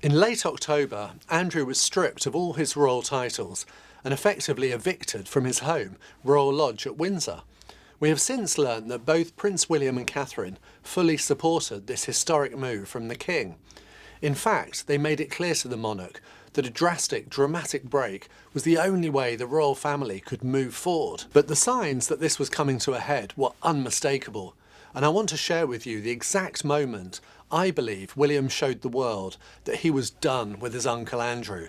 In late October, Andrew was stripped of all his royal titles and effectively evicted from his home, Royal Lodge at Windsor. We have since learned that both Prince William and Catherine fully supported this historic move from the King. In fact, they made it clear to the monarch that a dramatic break was the only way the royal family could move forward. But the signs that this was coming to a head were unmistakable, and I want to share with you the exact moment I believe William showed the world that he was done with his uncle Andrew.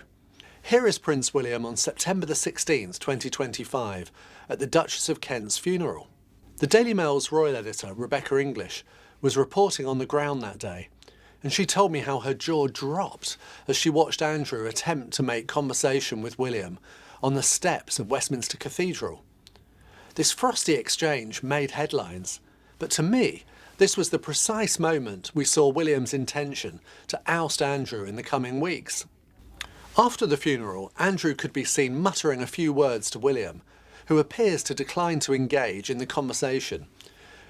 Here is Prince William on September the 16th, 2025, at the Duchess of Kent's funeral. The Daily Mail's royal editor, Rebecca English, was reporting on the ground that day, and she told me how her jaw dropped as she watched Andrew attempt to make conversation with William on the steps of Westminster Cathedral. This frosty exchange made headlines, but to me, this was the precise moment we saw William's intention to oust Andrew in the coming weeks. After the funeral, Andrew could be seen muttering a few words to William, who appears to decline to engage in the conversation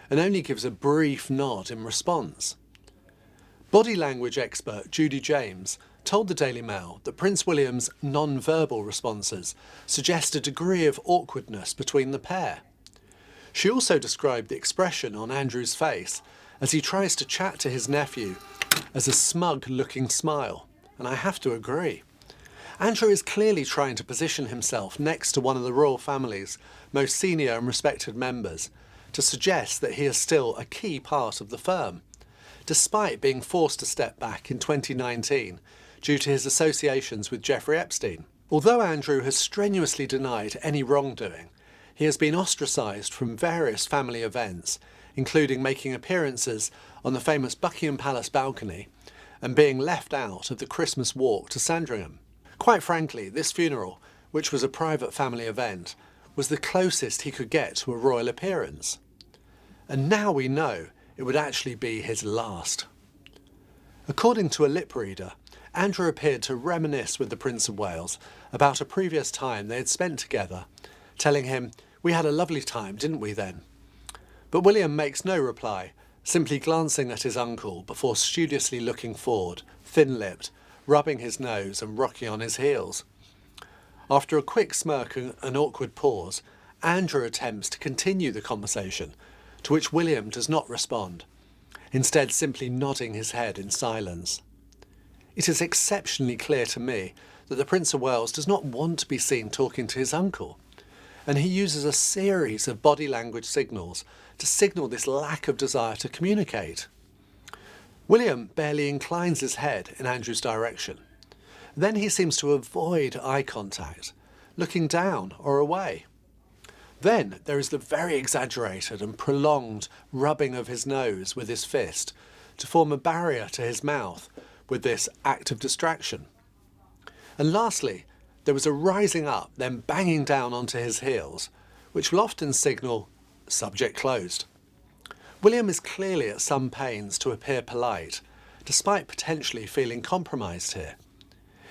and only gives a brief nod in response. Body language expert Judy James told the Daily Mail that Prince William's non-verbal responses suggest a degree of awkwardness between the pair. She also described the expression on Andrew's face as he tries to chat to his nephew as a smug-looking smile, and I have to agree. Andrew is clearly trying to position himself next to one of the royal family's most senior and respected members to suggest that he is still a key part of the firm, despite being forced to step back in 2019 due to his associations with Jeffrey Epstein. Although Andrew has strenuously denied any wrongdoing, he has been ostracised from various family events, including making appearances on the famous Buckingham Palace balcony and being left out of the Christmas walk to Sandringham. Quite frankly, this funeral, which was a private family event, was the closest he could get to a royal appearance. And now we know it would actually be his last. According to a lip reader, Andrew appeared to reminisce with the Prince of Wales about a previous time they had spent together, telling him, "We had a lovely time, didn't we then?" But William makes no reply, simply glancing at his uncle before studiously looking forward, thin-lipped, rubbing his nose and rocking on his heels. After a quick smirk and an awkward pause, Andrew attempts to continue the conversation, to which William does not respond, instead simply nodding his head in silence. It is exceptionally clear to me that the Prince of Wales does not want to be seen talking to his uncle, and he uses a series of body language signals to signal this lack of desire to communicate. William barely inclines his head in Andrew's direction. Then he seems to avoid eye contact, looking down or away. Then there is the very exaggerated and prolonged rubbing of his nose with his fist to form a barrier to his mouth with this act of distraction. And lastly, there was a rising up, then banging down onto his heels, which will often signal subject closed. William is clearly at some pains to appear polite, despite potentially feeling compromised here.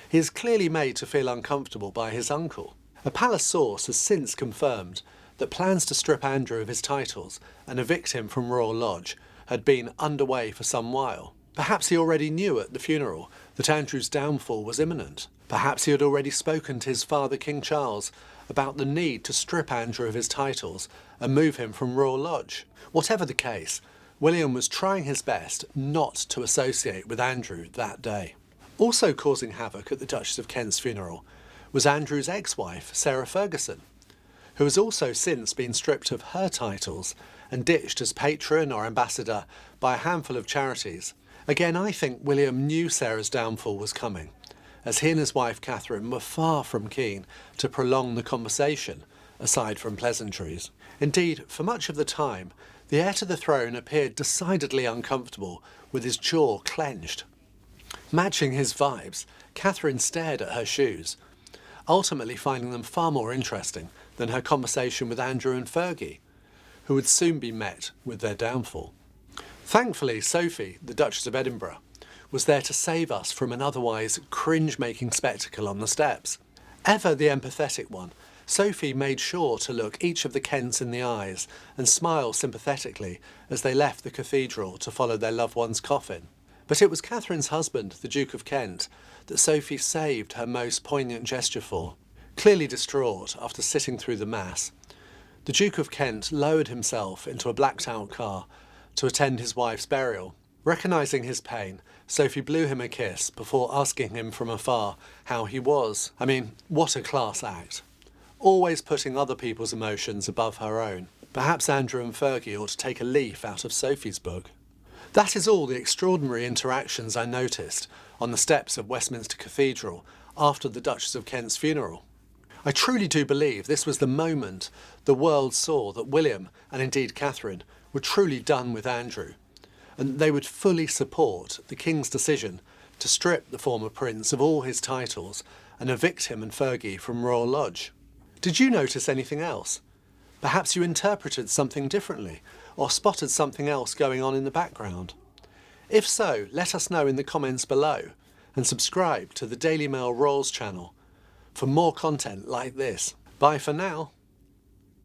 He is clearly made to feel uncomfortable by his uncle. A palace source has since confirmed that plans to strip Andrew of his titles and evict him from Royal Lodge had been underway for some while. Perhaps he already knew at the funeral that Andrew's downfall was imminent. Perhaps he had already spoken to his father, King Charles, about the need to strip Andrew of his titles and move him from Royal Lodge. Whatever the case, William was trying his best not to associate with Andrew that day. Also causing havoc at the Duchess of Kent's funeral was Andrew's ex-wife, Sarah Ferguson, who has also since been stripped of her titles and ditched as patron or ambassador by a handful of charities. Again, I think William knew Sarah's downfall was coming, as he and his wife Catherine were far from keen to prolong the conversation, aside from pleasantries. Indeed, for much of the time, the heir to the throne appeared decidedly uncomfortable with his jaw clenched. Matching his vibes, Catherine stared at her shoes, ultimately finding them far more interesting than her conversation with Andrew and Fergie, who would soon be met with their downfall. Thankfully, Sophie, the Duchess of Edinburgh, was there to save us from an otherwise cringe-making spectacle on the steps. Ever the empathetic one, Sophie made sure to look each of the Kents in the eyes and smile sympathetically as they left the cathedral to follow their loved one's coffin. But it was Catherine's husband, the Duke of Kent, that Sophie saved her most poignant gesture for. Clearly distraught after sitting through the Mass, the Duke of Kent lowered himself into a blacked-out car to attend his wife's burial. Recognising his pain, Sophie blew him a kiss before asking him from afar how he was. I mean, what a class act. Always putting other people's emotions above her own. Perhaps Andrew and Fergie ought to take a leaf out of Sophie's book. That is all the extraordinary interactions I noticed on the steps of Westminster Cathedral after the Duchess of Kent's funeral. I truly do believe this was the moment the world saw that William, and indeed Catherine, were truly done with Andrew, and they would fully support the King's decision to strip the former prince of all his titles and evict him and Fergie from Royal Lodge. Did you notice anything else? Perhaps you interpreted something differently, or spotted something else going on in the background. If so, let us know in the comments below, and subscribe to the Daily Mail Royals channel for more content like this. Bye for now.